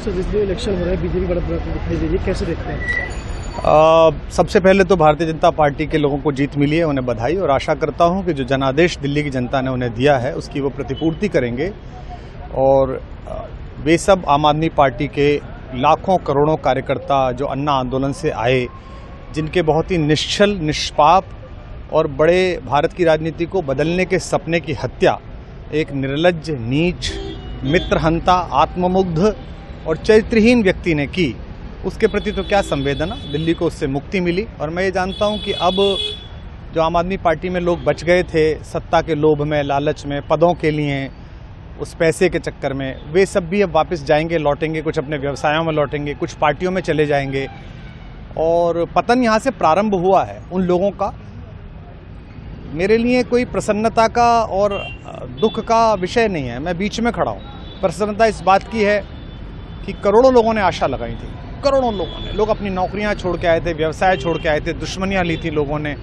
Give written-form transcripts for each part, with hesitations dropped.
Sir जिस दिन election हो रहा है बीजेपी बड़ा दिखाई दे रही है, कैसे देखते हैं? सबसे पहले तो भारतीय जनता पार्टी के लोगों को जीत मिली है, उन्हें बधाई, और आशा करता हूं कि जो जनादेश दिल्ली की जनता ने उन्हें दिया है उसकी वो प्रतिपूर्ति करेंगे। और वे सब आम आदमी पार्टी के लाखों करोड़ों कार्यकर्ता जो अन्ना आंदोलन से आए, जिनके बहुत ही निश्चल, निष्पाप और बड़े भारत की राजनीति को बदलने के सपने की हत्या एक निर्लज्ज, नीच, मित्रहंता, आत्ममुग्ध और चरित्रहीन व्यक्ति ने की, उसके प्रति तो क्या संवेदना। दिल्ली को उससे मुक्ति मिली। और मैं ये जानता हूँ कि अब जो आम आदमी पार्टी में लोग बच गए थे सत्ता के लोभ में, लालच में, पदों के लिए, उस पैसे के चक्कर में, वे सब भी अब वापस जाएंगे, लौटेंगे, कुछ अपने व्यवसायों में लौटेंगे, कुछ पार्टियों में चले जाएंगे। और पतन यहाँ से प्रारंभ हुआ है उन लोगों का। मेरे लिए कोई प्रसन्नता का और दुख का विषय नहीं है, मैं बीच में खड़ा हूँ। प्रसन्नता इस बात की है कि करोड़ों लोगों ने आशा लगाई थी, करोड़ों लोगों ने, लोग अपनी नौकरियां छोड़ के आए थे, व्यवसाय छोड़ के आए थे, दुश्मनियां ली थी लोगों ने,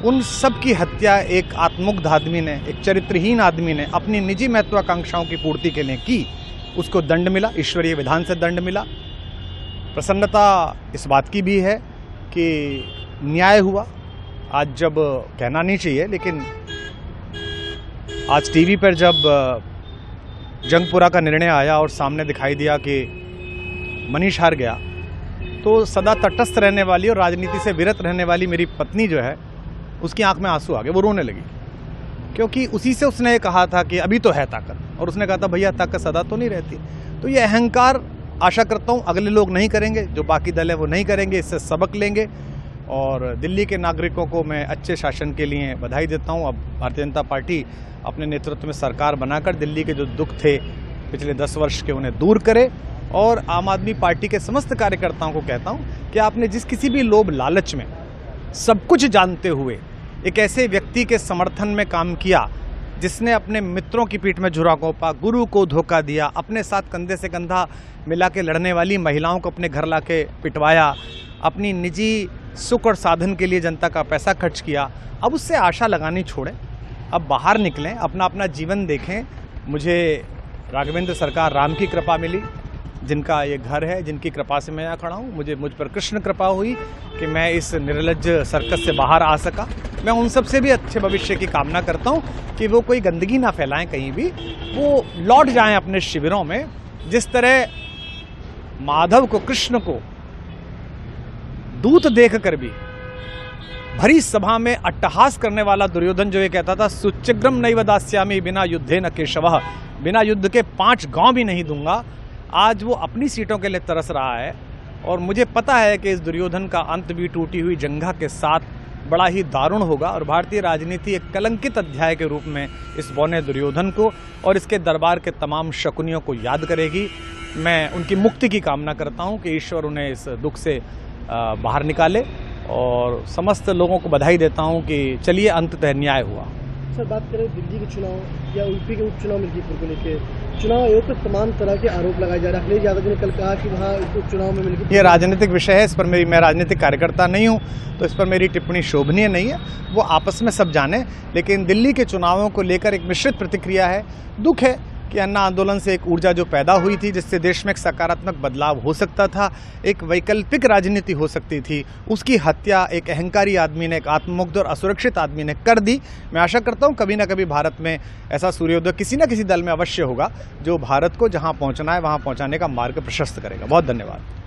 उन सब की हत्या एक आत्ममुग्ध आदमी ने, एक चरित्रहीन आदमी ने अपनी निजी महत्वाकांक्षाओं की पूर्ति के लिए की। उसको दंड मिला, ईश्वरीय विधान से दंड मिला। प्रसन्नता इस बात की भी है कि न्याय हुआ। आज जब कहना नहीं चाहिए, लेकिन आज टीवी पर जब जंगपुरा का निर्णय आया और सामने दिखाई दिया कि मनीष हार गया, तो सदा तटस्थ रहने वाली और राजनीति से विरत रहने वाली मेरी पत्नी जो है, उसकी आंख में आंसू आ गए, वो रोने लगी। क्योंकि उसी से उसने कहा था कि अभी तो है ताकत, और उसने कहा था भैया ताकत सदा तो नहीं रहती। तो ये अहंकार आशा करता हूँ अगले लोग नहीं करेंगे, जो बाकी दल है वो नहीं करेंगे, इससे सबक लेंगे। और दिल्ली के नागरिकों को मैं अच्छे शासन के लिए बधाई देता हूँ। अब भारतीय जनता पार्टी अपने नेतृत्व में सरकार बनाकर दिल्ली के जो दुख थे पिछले 10 वर्ष के, उन्हें दूर करे। और आम आदमी पार्टी के समस्त कार्यकर्ताओं को कहता हूँ कि आपने जिस किसी भी लोभ लालच में, सब कुछ जानते हुए एक ऐसे व्यक्ति के समर्थन में काम किया जिसने अपने मित्रों की पीठ में झुरा घोंपा, गुरु को धोखा दिया, अपने साथ कंधे से कंधा मिला के लड़ने वाली महिलाओं को अपने घर लाके पिटवाया, अपनी निजी सुख और साधन के लिए जनता का पैसा खर्च किया, अब उससे आशा लगानी छोड़ें, अब बाहर निकलें, अपना अपना जीवन देखें। मुझे राघवेंद्र सरकार राम की कृपा मिली, जिनका ये घर है, जिनकी कृपा से मैं यहाँ खड़ा हूँ। मुझ पर कृष्ण कृपा हुई कि मैं इस निर्लज्ज सर्कस से बाहर आ सका। मैं उन सब से भी अच्छे भविष्य की कामना करता हूँ कि वो कोई गंदगी ना फैलाएं कहीं भी, वो लौट जाएं अपने शिविरों में। जिस तरह माधव को, कृष्ण को दूत देख कर भी भरी सभा में अट्टहास करने वाला दुर्योधन जो ये कहता था सुचिग्रम नैव दास्यामि बिना युद्धे न केशवः, बिना युद्ध के 5 गांव भी नहीं दूंगा, आज वो अपनी सीटों के लिए तरस रहा है। और मुझे पता है कि इस दुर्योधन का अंत भी टूटी हुई जंघा के साथ बड़ा ही दारुण होगा, और भारतीय राजनीति एक कलंकित अध्याय के रूप में इस बौने दुर्योधन को और इसके दरबार के तमाम शकुनियों को याद करेगी। मैं उनकी मुक्ति की कामना करता हूं कि ईश्वर उन्हें इस दुख से बाहर निकाले, और समस्त लोगों को बधाई देता हूं कि चलिए अंततः न्याय हुआ। सर बात करें दिल्ली के चुनाव या यूपी के उपचुनाव मिर्जापुर को लेकर, चुनाव आयोग पर तमाम तरह के आरोप लगाए जा रहे हैं। अखिलेश यादव ने कल कहा कि वहाँ उपचुनाव में मिलकर, ये राजनीतिक विषय है, इस पर मैं राजनीतिक कार्यकर्ता नहीं हूँ, तो इस पर मेरी टिप्पणी शोभनीय नहीं है, वो आपस में सब जाने। लेकिन दिल्ली के चुनावों को लेकर एक मिश्रित प्रतिक्रिया है। दुख है कि अन्ना आंदोलन से एक ऊर्जा जो पैदा हुई थी, जिससे देश में एक सकारात्मक बदलाव हो सकता था, एक वैकल्पिक राजनीति हो सकती थी, उसकी हत्या एक अहंकारी आदमी ने, एक आत्ममुग्ध और असुरक्षित आदमी ने कर दी। मैं आशा करता हूं कभी ना कभी भारत में ऐसा सूर्योदय किसी न किसी दल में अवश्य होगा, जो भारत को जहां पहुंचना है वहां पहुंचाने का मार्ग प्रशस्त करेगा। बहुत धन्यवाद।